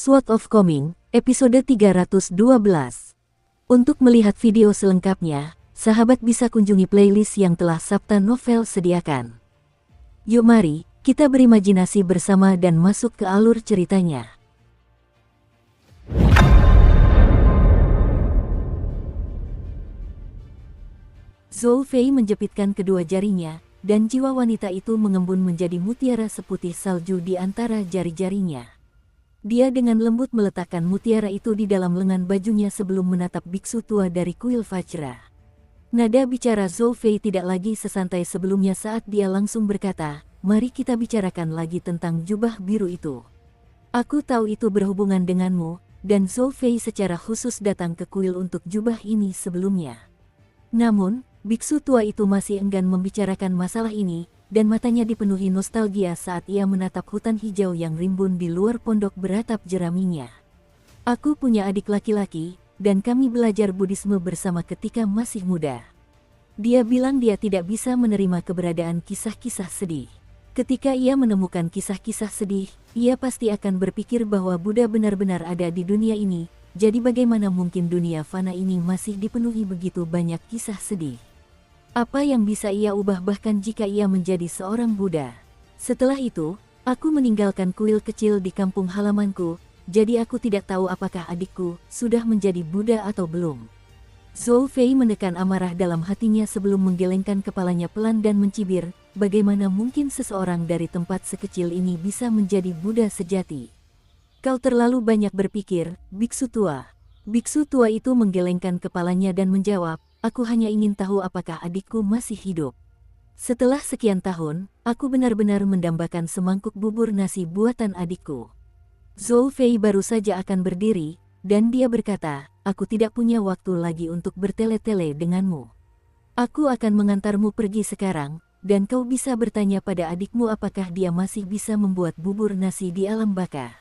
Sword of Coming, episode 312. Untuk melihat video selengkapnya, sahabat bisa kunjungi playlist yang telah Sabta Novel sediakan. Yuk mari, kita berimajinasi bersama dan masuk ke alur ceritanya. Zhou Fei menjepitkan kedua jarinya, dan jiwa wanita itu mengembun menjadi mutiara seputih salju di antara jari-jarinya. Dia dengan lembut meletakkan mutiara itu di dalam lengan bajunya sebelum menatap biksu tua dari kuil Vajra. Nada bicara Zhou Fei tidak lagi sesantai sebelumnya saat dia langsung berkata, "Mari kita bicarakan lagi tentang jubah biru itu. Aku tahu itu berhubungan denganmu," dan Zhou Fei secara khusus datang ke kuil untuk jubah ini sebelumnya. Namun, biksu tua itu masih enggan membicarakan masalah ini, dan matanya dipenuhi nostalgia saat ia menatap hutan hijau yang rimbun di luar pondok beratap jeraminya. "Aku punya adik laki-laki, dan kami belajar Buddhisme bersama ketika masih muda." Dia bilang dia tidak bisa menerima keberadaan kisah-kisah sedih. Ketika ia menemukan kisah-kisah sedih, ia pasti akan berpikir bahwa Buddha benar-benar ada di dunia ini, jadi bagaimana mungkin dunia fana ini masih dipenuhi begitu banyak kisah sedih? Apa yang bisa ia ubah bahkan jika ia menjadi seorang Buddha? Setelah itu, aku meninggalkan kuil kecil di kampung halamanku, jadi aku tidak tahu apakah adikku sudah menjadi Buddha atau belum. Zhou Fei menekan amarah dalam hatinya sebelum menggelengkan kepalanya pelan dan mencibir, bagaimana mungkin seseorang dari tempat sekecil ini bisa menjadi Buddha sejati? "Kau terlalu banyak berpikir, biksu tua." Biksu tua itu menggelengkan kepalanya dan menjawab, "Aku hanya ingin tahu apakah adikku masih hidup. Setelah sekian tahun, aku benar-benar mendambakan semangkuk bubur nasi buatan adikku." Zhou Fei baru saja akan berdiri, dan dia berkata, "Aku tidak punya waktu lagi untuk bertele-tele denganmu. Aku akan mengantarmu pergi sekarang, dan kau bisa bertanya pada adikmu apakah dia masih bisa membuat bubur nasi di alam baka."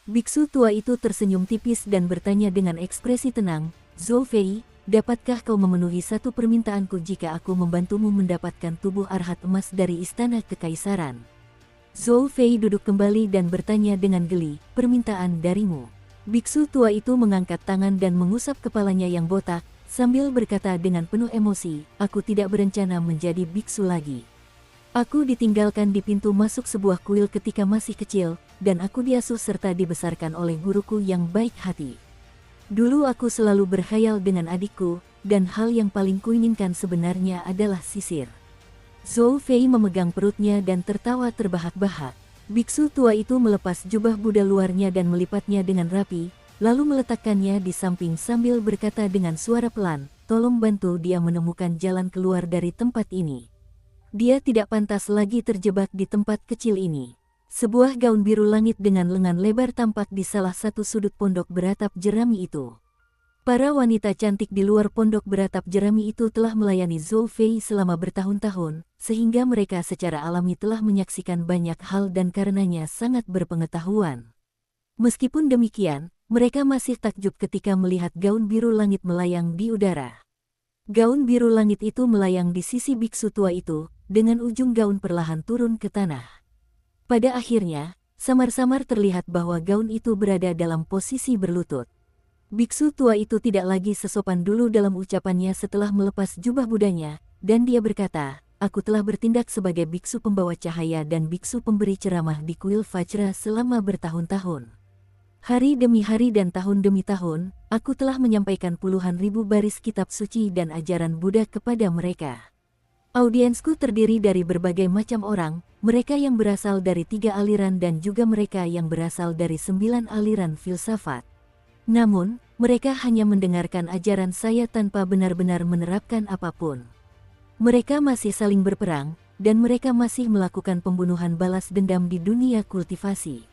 Biksu tua itu tersenyum tipis dan bertanya dengan ekspresi tenang, "Zhou Fei, dapatkah kau memenuhi satu permintaanku jika aku membantumu mendapatkan tubuh arhat emas dari istana kekaisaran?" Zhou Fei duduk kembali dan bertanya dengan geli, "Permintaan darimu?" Biksu tua itu mengangkat tangan dan mengusap kepalanya yang botak, sambil berkata dengan penuh emosi, "Aku tidak berencana menjadi biksu lagi. Aku ditinggalkan di pintu masuk sebuah kuil ketika masih kecil, dan aku diasuh serta dibesarkan oleh guruku yang baik hati. Dulu aku selalu berkhayal dengan adikku, dan hal yang paling kuinginkan sebenarnya adalah sisir." Zhou Fei memegang perutnya dan tertawa terbahak-bahak. Biksu tua itu melepas jubah Buddha luarnya dan melipatnya dengan rapi, lalu meletakkannya di samping sambil berkata dengan suara pelan, "Tolong bantu dia menemukan jalan keluar dari tempat ini. Dia tidak pantas lagi terjebak di tempat kecil ini." Sebuah gaun biru langit dengan lengan lebar tampak di salah satu sudut pondok beratap jerami itu. Para wanita cantik di luar pondok beratap jerami itu telah melayani Zhou Fei selama bertahun-tahun, sehingga mereka secara alami telah menyaksikan banyak hal dan karenanya sangat berpengetahuan. Meskipun demikian, mereka masih takjub ketika melihat gaun biru langit melayang di udara. Gaun biru langit itu melayang di sisi biksu tua itu, dengan ujung gaun perlahan turun ke tanah. Pada akhirnya, samar-samar terlihat bahwa gaun itu berada dalam posisi berlutut. Biksu tua itu tidak lagi sesopan dulu dalam ucapannya setelah melepas jubah Budanya, dan dia berkata, "Aku telah bertindak sebagai biksu pembawa cahaya dan biksu pemberi ceramah di kuil Vajra selama bertahun-tahun. Hari demi hari dan tahun demi tahun, aku telah menyampaikan puluhan ribu baris kitab suci dan ajaran Buddha kepada mereka. Audiensku terdiri dari berbagai macam orang, mereka yang berasal dari 3 aliran dan juga mereka yang berasal dari 9 aliran filsafat. Namun, mereka hanya mendengarkan ajaran saya tanpa benar-benar menerapkan apapun. Mereka masih saling berperang, dan mereka masih melakukan pembunuhan balas dendam di dunia kultivasi.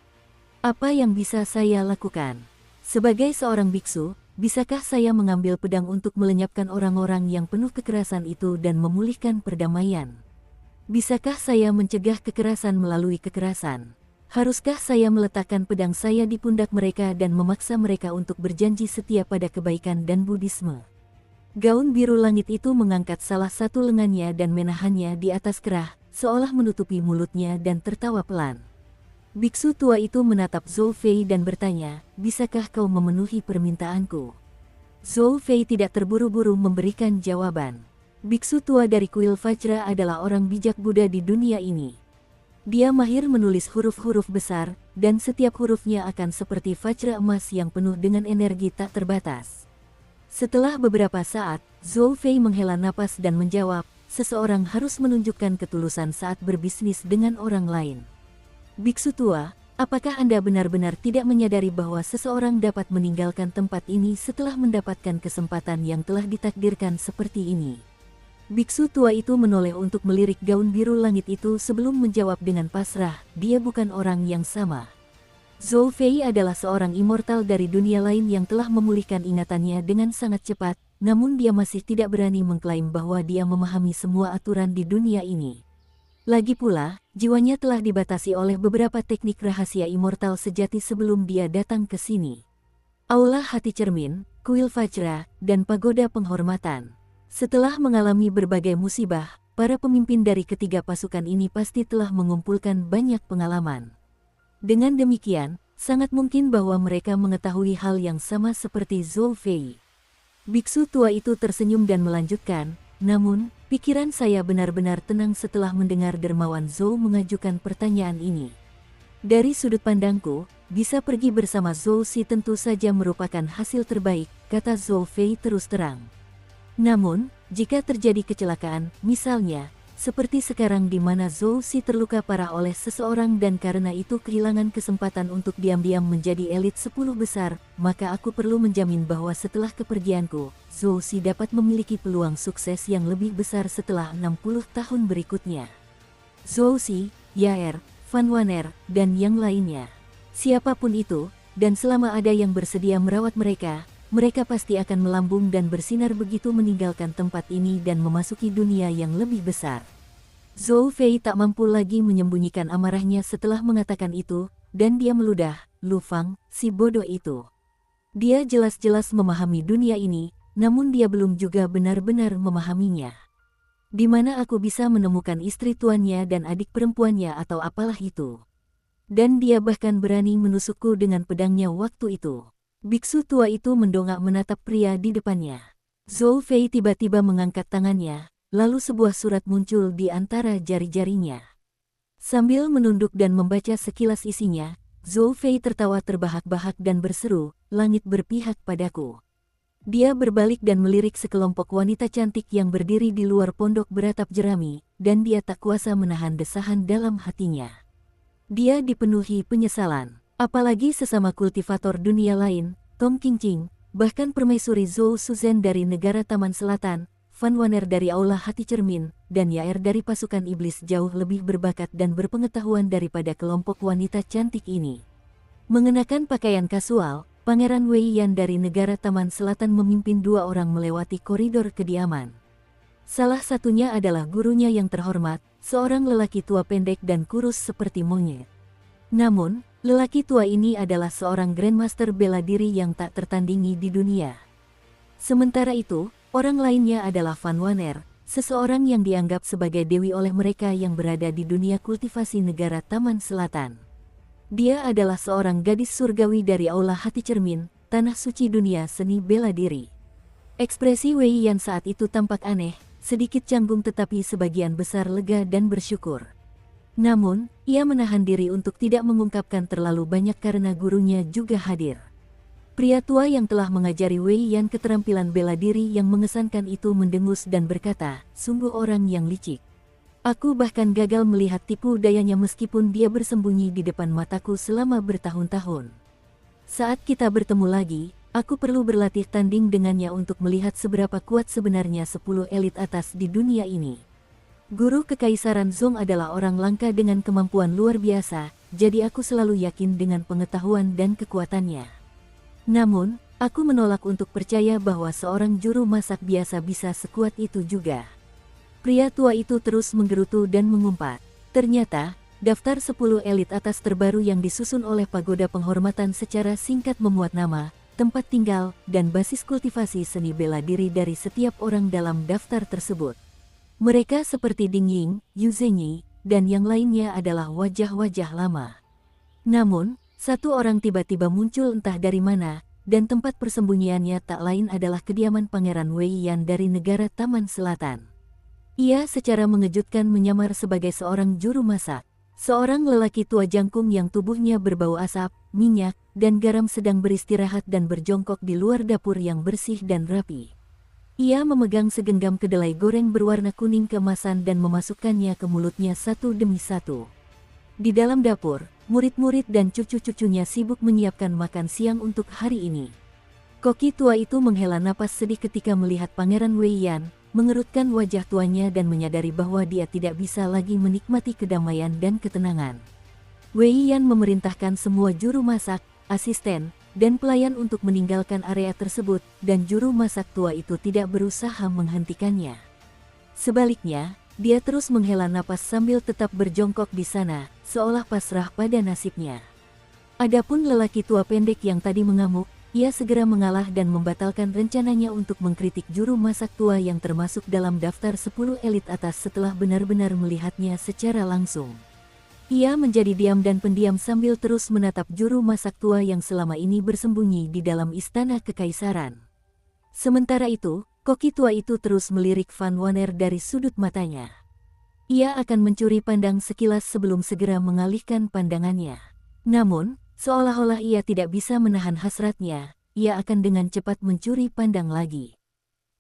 Apa yang bisa saya lakukan? Sebagai seorang biksu, bisakah saya mengambil pedang untuk melenyapkan orang-orang yang penuh kekerasan itu dan memulihkan perdamaian? Bisakah saya mencegah kekerasan melalui kekerasan? Haruskah saya meletakkan pedang saya di pundak mereka dan memaksa mereka untuk berjanji setia pada kebaikan dan Buddhisme?" Gaun biru langit itu mengangkat salah satu lengannya dan menahannya di atas kerah, seolah menutupi mulutnya dan tertawa pelan. Biksu tua itu menatap Zhou Fei dan bertanya, bisakah kau memenuhi permintaanku? Zhou Fei tidak terburu-buru memberikan jawaban. Biksu tua dari kuil Vajra adalah orang bijak Buddha di dunia ini. Dia mahir menulis huruf-huruf besar, dan setiap hurufnya akan seperti Vajra emas yang penuh dengan energi tak terbatas. Setelah beberapa saat, Zhou Fei menghela napas dan menjawab, seseorang harus menunjukkan ketulusan saat berbisnis dengan orang lain. Biksu tua, apakah Anda benar-benar tidak menyadari bahwa seseorang dapat meninggalkan tempat ini setelah mendapatkan kesempatan yang telah ditakdirkan seperti ini? Biksu tua itu menoleh untuk melirik gaun biru langit itu sebelum menjawab dengan pasrah, dia bukan orang yang sama. Zhou Fei adalah seorang immortal dari dunia lain yang telah memulihkan ingatannya dengan sangat cepat, namun dia masih tidak berani mengklaim bahwa dia memahami semua aturan di dunia ini. Lagi pula, jiwanya telah dibatasi oleh beberapa teknik rahasia immortal sejati sebelum dia datang ke sini. Aula Hati Cermin, Kuil Vajra, dan Pagoda Penghormatan. Setelah mengalami berbagai musibah, para pemimpin dari ketiga pasukan ini pasti telah mengumpulkan banyak pengalaman. Dengan demikian, sangat mungkin bahwa mereka mengetahui hal yang sama seperti Zhou Fei. Biksu tua itu tersenyum dan melanjutkan, namun, pikiran saya benar-benar tenang setelah mendengar dermawan Zhou mengajukan pertanyaan ini. Dari sudut pandangku, bisa pergi bersama Zhou Si tentu saja merupakan hasil terbaik, kata Zhou Fei terus terang. Namun, jika terjadi kecelakaan, misalnya, seperti sekarang di mana Zhou Si terluka parah oleh seseorang dan karena itu kehilangan kesempatan untuk diam-diam menjadi elit 10 besar, maka aku perlu menjamin bahwa setelah kepergianku, Zhou Si dapat memiliki peluang sukses yang lebih besar setelah 60 tahun berikutnya. Zhou Si, Yaer, Fan Waner, dan yang lainnya. Siapapun itu, dan selama ada yang bersedia merawat mereka, mereka pasti akan melambung dan bersinar begitu meninggalkan tempat ini dan memasuki dunia yang lebih besar. Zhou Fei tak mampu lagi menyembunyikan amarahnya setelah mengatakan itu, dan dia meludah, Lu Fang, si bodoh itu. Dia jelas-jelas memahami dunia ini, namun dia belum juga benar-benar memahaminya. Di mana aku bisa menemukan istri tuannya dan adik perempuannya atau apalah itu. Dan dia bahkan berani menusukku dengan pedangnya waktu itu. Biksu tua itu mendongak menatap pria di depannya. Zhou Fei tiba-tiba mengangkat tangannya, lalu sebuah surat muncul di antara jari-jarinya. Sambil menunduk dan membaca sekilas isinya, Zhou Fei tertawa terbahak-bahak dan berseru, langit berpihak padaku. Dia berbalik dan melirik sekelompok wanita cantik yang berdiri di luar pondok beratap jerami, dan dia tak kuasa menahan desahan dalam hatinya. Dia dipenuhi penyesalan. Apalagi sesama kultivator dunia lain, Tong Qingqing, bahkan permaisuri Zhou Suzhen dari negara Taman Selatan, Fan Waner dari Aula Hati Cermin, dan Yaer dari pasukan iblis jauh lebih berbakat dan berpengetahuan daripada kelompok wanita cantik ini. Mengenakan pakaian kasual, Pangeran Wei Yan dari negara Taman Selatan memimpin dua orang melewati koridor kediaman. Salah satunya adalah gurunya yang terhormat, seorang lelaki tua pendek dan kurus seperti monyet. Namun, lelaki tua ini adalah seorang Grandmaster bela diri yang tak tertandingi di dunia. Sementara itu, orang lainnya adalah Fan Waner, seseorang yang dianggap sebagai dewi oleh mereka yang berada di dunia kultivasi negara Taman Selatan. Dia adalah seorang gadis surgawi dari Aula Hati Cermin, tanah suci dunia seni bela diri. Ekspresi Wei Yan saat itu tampak aneh, sedikit canggung tetapi sebagian besar lega dan bersyukur. Namun, ia menahan diri untuk tidak mengungkapkan terlalu banyak karena gurunya juga hadir. Pria tua yang telah mengajari Wei Yan keterampilan bela diri yang mengesankan itu mendengus dan berkata, sungguh orang yang licik. Aku bahkan gagal melihat tipu dayanya meskipun dia bersembunyi di depan mataku selama bertahun-tahun. Saat kita bertemu lagi, aku perlu berlatih tanding dengannya untuk melihat seberapa kuat sebenarnya 10 elit atas di dunia ini. Guru Kekaisaran Zhong adalah orang langka dengan kemampuan luar biasa, jadi aku selalu yakin dengan pengetahuan dan kekuatannya. Namun, aku menolak untuk percaya bahwa seorang juru masak biasa bisa sekuat itu juga. Pria tua itu terus menggerutu dan mengumpat. Ternyata, daftar 10 elit atas terbaru yang disusun oleh Pagoda Penghormatan secara singkat memuat nama, tempat tinggal, dan basis kultivasi seni bela diri dari setiap orang dalam daftar tersebut. Mereka seperti Ding Ying, Yu Zhenyi, dan yang lainnya adalah wajah-wajah lama. Namun, satu orang tiba-tiba muncul entah dari mana, dan tempat persembunyiannya tak lain adalah kediaman Pangeran Wei Yan dari negara Taman Selatan. Ia secara mengejutkan menyamar sebagai seorang juru masak. Seorang lelaki tua jangkung yang tubuhnya berbau asap, minyak, dan garam sedang beristirahat dan berjongkok di luar dapur yang bersih dan rapi. Ia memegang segenggam kedelai goreng berwarna kuning keemasan dan memasukkannya ke mulutnya satu demi satu. Di dalam dapur, murid-murid dan cucu-cucunya sibuk menyiapkan makan siang untuk hari ini. Koki tua itu menghela napas sedih ketika melihat Pangeran Wei Yan, mengerutkan wajah tuanya dan menyadari bahwa dia tidak bisa lagi menikmati kedamaian dan ketenangan. Wei Yan memerintahkan semua juru masak, asisten, dan pelayan untuk meninggalkan area tersebut, dan juru masak tua itu tidak berusaha menghentikannya. Sebaliknya, dia terus menghela napas sambil tetap berjongkok di sana, seolah pasrah pada nasibnya. Adapun lelaki tua pendek yang tadi mengamuk, ia segera mengalah dan membatalkan rencananya untuk mengkritik juru masak tua yang termasuk dalam daftar 10 elit atas setelah benar-benar melihatnya secara langsung. Ia menjadi diam dan pendiam sambil terus menatap juru masak tua yang selama ini bersembunyi di dalam istana kekaisaran. Sementara itu, koki tua itu terus melirik Van Wanner dari sudut matanya. Ia akan mencuri pandang sekilas sebelum segera mengalihkan pandangannya. Namun, seolah-olah ia tidak bisa menahan hasratnya, ia akan dengan cepat mencuri pandang lagi.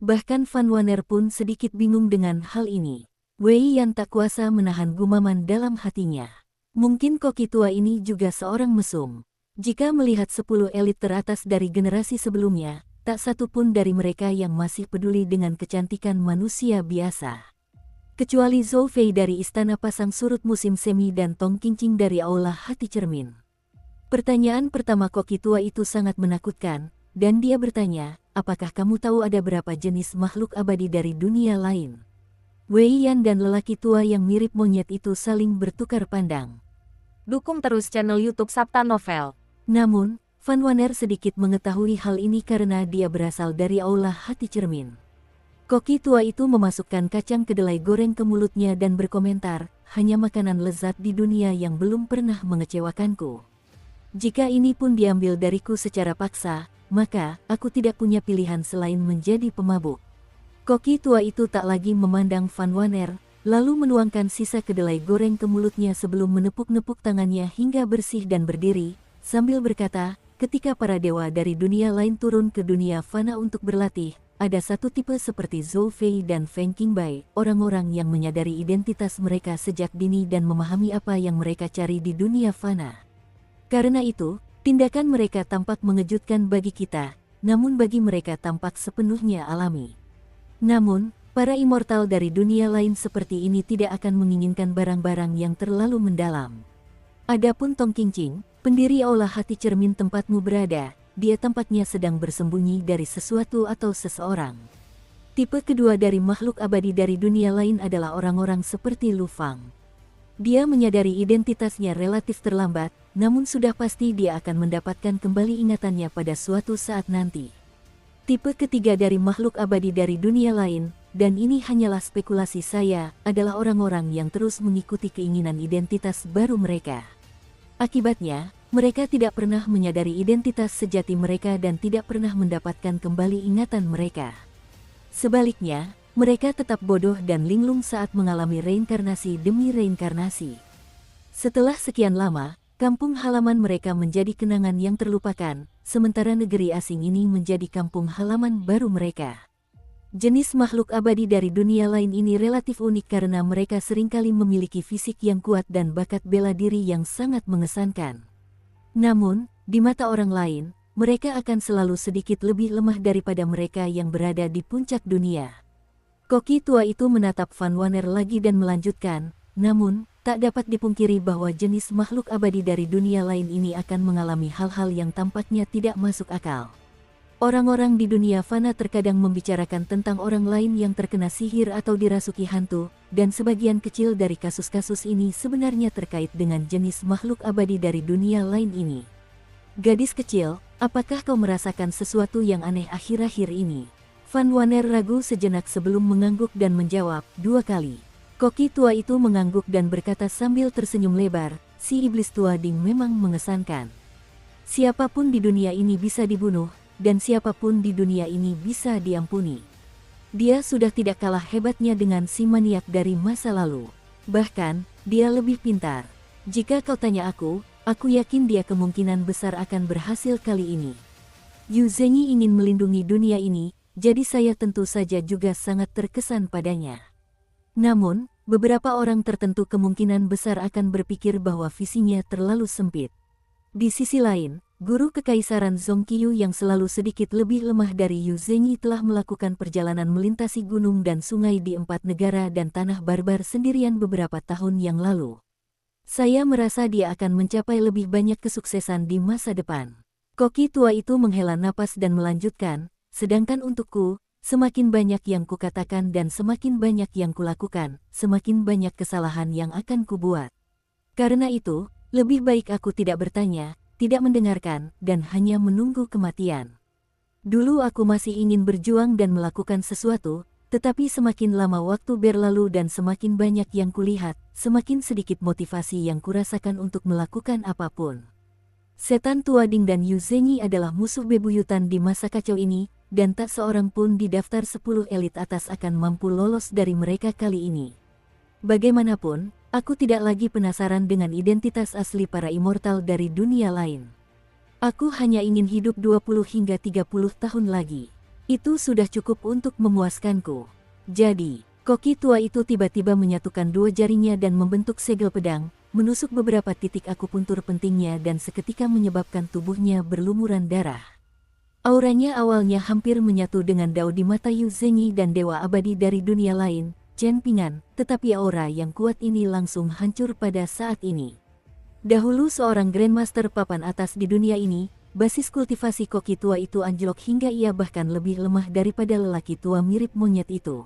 Bahkan Van Wanner pun sedikit bingung dengan hal ini. Wei Yan tak kuasa menahan gumaman dalam hatinya. Mungkin koki tua ini juga seorang mesum. Jika melihat 10 elit teratas dari generasi sebelumnya, tak satu pun dari mereka yang masih peduli dengan kecantikan manusia biasa. Kecuali Zhou Fei dari Istana Pasang Surut Musim Semi dan Tong Qingqing dari Aula Hati Cermin. Pertanyaan pertama koki tua itu sangat menakutkan, dan dia bertanya, apakah kamu tahu ada berapa jenis makhluk abadi dari dunia lain? Wei Yan dan lelaki tua yang mirip monyet itu saling bertukar pandang. Dukung terus channel YouTube Sabta Novel. Namun, Van Wanner sedikit mengetahui hal ini karena dia berasal dari Aula Hati Cermin. Koki tua itu memasukkan kacang kedelai goreng ke mulutnya dan berkomentar, hanya makanan lezat di dunia yang belum pernah mengecewakanku. Jika ini pun diambil dariku secara paksa, maka aku tidak punya pilihan selain menjadi pemabuk. Koki tua itu tak lagi memandang Van Wanner, lalu menuangkan sisa kedelai goreng ke mulutnya sebelum menepuk-nepuk tangannya hingga bersih dan berdiri, sambil berkata, ketika para dewa dari dunia lain turun ke dunia fana untuk berlatih, ada satu tipe seperti Zhou Fei dan Feng Qingbai, orang-orang yang menyadari identitas mereka sejak dini dan memahami apa yang mereka cari di dunia fana. Karena itu, tindakan mereka tampak mengejutkan bagi kita, namun bagi mereka tampak sepenuhnya alami. Namun, para immortal dari dunia lain seperti ini tidak akan menginginkan barang-barang yang terlalu mendalam. Adapun Tong Qingqing, pendiri Aula Hati Cermin tempatmu berada, dia tampaknya sedang bersembunyi dari sesuatu atau seseorang. Tipe kedua dari makhluk abadi dari dunia lain adalah orang-orang seperti Lu Fang. Dia menyadari identitasnya relatif terlambat, namun sudah pasti dia akan mendapatkan kembali ingatannya pada suatu saat nanti. Tipe ketiga dari makhluk abadi dari dunia lain, dan ini hanyalah spekulasi saya, adalah orang-orang yang terus mengikuti keinginan identitas baru mereka. Akibatnya, mereka tidak pernah menyadari identitas sejati mereka dan tidak pernah mendapatkan kembali ingatan mereka. Sebaliknya, mereka tetap bodoh dan linglung saat mengalami reinkarnasi demi reinkarnasi. Setelah sekian lama, kampung halaman mereka menjadi kenangan yang terlupakan, sementara negeri asing ini menjadi kampung halaman baru mereka. Jenis makhluk abadi dari dunia lain ini relatif unik karena mereka seringkali memiliki fisik yang kuat dan bakat bela diri yang sangat mengesankan. Namun, di mata orang lain, mereka akan selalu sedikit lebih lemah daripada mereka yang berada di puncak dunia. Koki tua itu menatap Van Wanner lagi dan melanjutkan, namun, tak dapat dipungkiri bahwa jenis makhluk abadi dari dunia lain ini akan mengalami hal-hal yang tampaknya tidak masuk akal. Orang-orang di dunia fana terkadang membicarakan tentang orang lain yang terkena sihir atau dirasuki hantu, dan sebagian kecil dari kasus-kasus ini sebenarnya terkait dengan jenis makhluk abadi dari dunia lain ini. Gadis kecil, apakah kau merasakan sesuatu yang aneh akhir-akhir ini? Van Wanner ragu sejenak sebelum mengangguk dan menjawab, 2 kali. Koki tua itu mengangguk dan berkata sambil tersenyum lebar, si iblis tua Ding memang mengesankan. Siapapun di dunia ini bisa dibunuh, dan siapapun di dunia ini bisa diampuni. Dia sudah tidak kalah hebatnya dengan si maniak dari masa lalu. Bahkan, dia lebih pintar. Jika kau tanya aku yakin dia kemungkinan besar akan berhasil kali ini. Yu Zhenyi ingin melindungi dunia ini, jadi saya tentu saja juga sangat terkesan padanya. Namun, beberapa orang tertentu kemungkinan besar akan berpikir bahwa visinya terlalu sempit. Di sisi lain, guru kekaisaran Zongqiu yang selalu sedikit lebih lemah dari Yu Zhenyi telah melakukan perjalanan melintasi gunung dan sungai di 4 negara dan tanah barbar sendirian beberapa tahun yang lalu. Saya merasa dia akan mencapai lebih banyak kesuksesan di masa depan. Koki tua itu menghela napas dan melanjutkan, sedangkan untukku, semakin banyak yang kukatakan dan semakin banyak yang kulakukan, semakin banyak kesalahan yang akan kubuat. Karena itu, lebih baik aku tidak bertanya, tidak mendengarkan, dan hanya menunggu kematian. Dulu aku masih ingin berjuang dan melakukan sesuatu, tetapi semakin lama waktu berlalu dan semakin banyak yang kulihat, semakin sedikit motivasi yang kurasakan untuk melakukan apapun. Setan tua Ding dan Yu Zhenyi adalah musuh bebuyutan di masa kacau ini, dan tak seorang pun di daftar 10 elit atas akan mampu lolos dari mereka kali ini. Bagaimanapun, aku tidak lagi penasaran dengan identitas asli para immortal dari dunia lain. Aku hanya ingin hidup 20 hingga 30 tahun lagi. Itu sudah cukup untuk memuaskanku. Jadi, koki tua itu tiba-tiba menyatukan 2 jarinya dan membentuk segel pedang, menusuk beberapa titik akupuntur pentingnya dan seketika menyebabkan tubuhnya berlumuran darah. Auranya awalnya hampir menyatu dengan dao di mata Yu Zhenyi dan dewa abadi dari dunia lain, Chen Pingan, tetapi aura yang kuat ini langsung hancur pada saat ini. Dahulu seorang Grandmaster papan atas di dunia ini, basis kultivasi koki tua itu anjlok hingga ia bahkan lebih lemah daripada lelaki tua mirip monyet itu.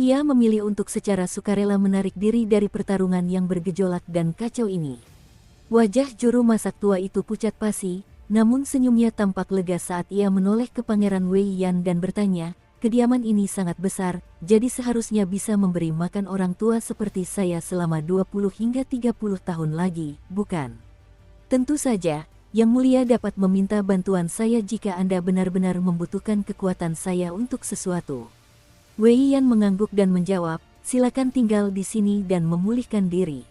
Ia memilih untuk secara sukarela menarik diri dari pertarungan yang bergejolak dan kacau ini. Wajah juru masak tua itu pucat pasi, namun senyumnya tampak lega saat ia menoleh ke Pangeran Wei Yan dan bertanya, "Kediaman ini sangat besar, jadi seharusnya bisa memberi makan orang tua seperti saya selama 20 hingga 30 tahun lagi, bukan?" "Tentu saja, Yang Mulia dapat meminta bantuan saya jika Anda benar-benar membutuhkan kekuatan saya untuk sesuatu." Wei Yan mengangguk dan menjawab, "Silakan tinggal di sini dan memulihkan diri.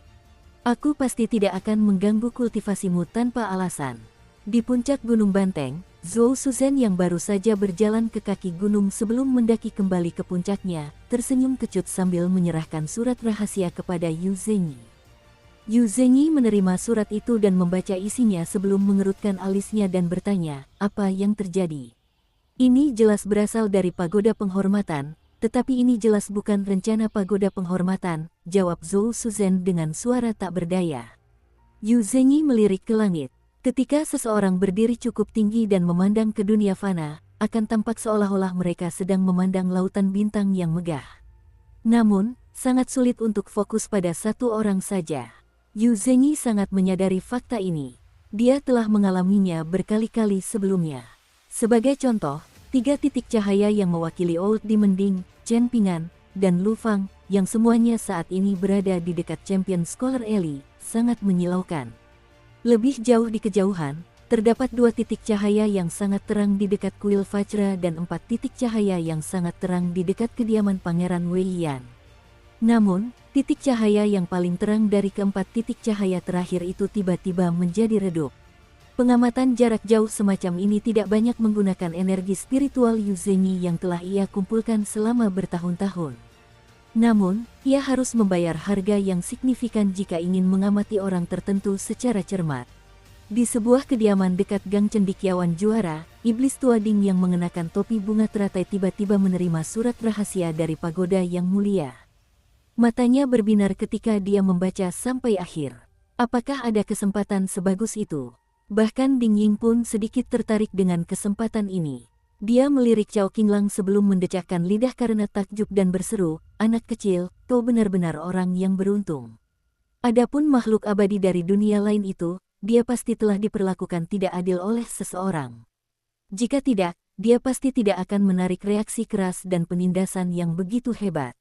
Aku pasti tidak akan mengganggu kultivasimu tanpa alasan." Di puncak Gunung Banteng, Zhou Suzhen yang baru saja berjalan ke kaki gunung sebelum mendaki kembali ke puncaknya, tersenyum kecut sambil menyerahkan surat rahasia kepada Yu Zhenyi. Yu Zhenyi menerima surat itu dan membaca isinya sebelum mengerutkan alisnya dan bertanya, "Apa yang terjadi? Ini jelas berasal dari pagoda penghormatan, tetapi ini jelas bukan rencana pagoda penghormatan," jawab Zhou Suzhen dengan suara tak berdaya. Yu Zhenyi melirik ke langit. Ketika seseorang berdiri cukup tinggi dan memandang ke dunia fana, akan tampak seolah-olah mereka sedang memandang lautan bintang yang megah. Namun, sangat sulit untuk fokus pada satu orang saja. Yu Zhenyi sangat menyadari fakta ini. Dia telah mengalaminya berkali-kali sebelumnya. Sebagai contoh, 3 titik cahaya yang mewakili Old Demon Ding, Chen Pingan, dan Lu Fang, yang semuanya saat ini berada di dekat Champion Scholar Ellie, sangat menyilaukan. Lebih jauh di kejauhan, terdapat 2 titik cahaya yang sangat terang di dekat kuil Vajra dan 4 titik cahaya yang sangat terang di dekat kediaman Pangeran Wei Yan. Namun, titik cahaya yang paling terang dari keempat titik cahaya terakhir itu tiba-tiba menjadi redup. Pengamatan jarak jauh semacam ini tidak banyak menggunakan energi spiritual Yu Zhenyi yang telah ia kumpulkan selama bertahun-tahun. Namun, ia harus membayar harga yang signifikan jika ingin mengamati orang tertentu secara cermat. Di sebuah kediaman dekat Gang Cendekiawan Juara, iblis tua Ding yang mengenakan topi bunga teratai tiba-tiba menerima surat rahasia dari pagoda yang mulia. Matanya berbinar ketika dia membaca sampai akhir. Apakah ada kesempatan sebagus itu? Bahkan Ding Ying pun sedikit tertarik dengan kesempatan ini. Dia melirik Cao Qinglang sebelum mendecakkan lidah karena takjub dan berseru, "Anak kecil, kau benar-benar orang yang beruntung." Adapun makhluk abadi dari dunia lain itu, dia pasti telah diperlakukan tidak adil oleh seseorang. Jika tidak, dia pasti tidak akan menarik reaksi keras dan penindasan yang begitu hebat.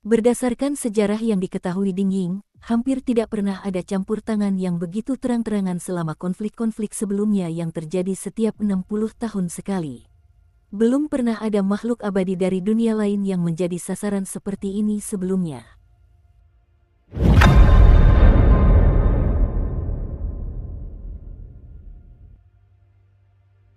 Berdasarkan sejarah yang diketahui Ding Ying, Hampir tidak pernah ada campur tangan yang begitu terang-terangan selama konflik-konflik sebelumnya yang terjadi setiap 60 tahun sekali. Belum pernah ada makhluk abadi dari dunia lain yang menjadi sasaran seperti ini sebelumnya.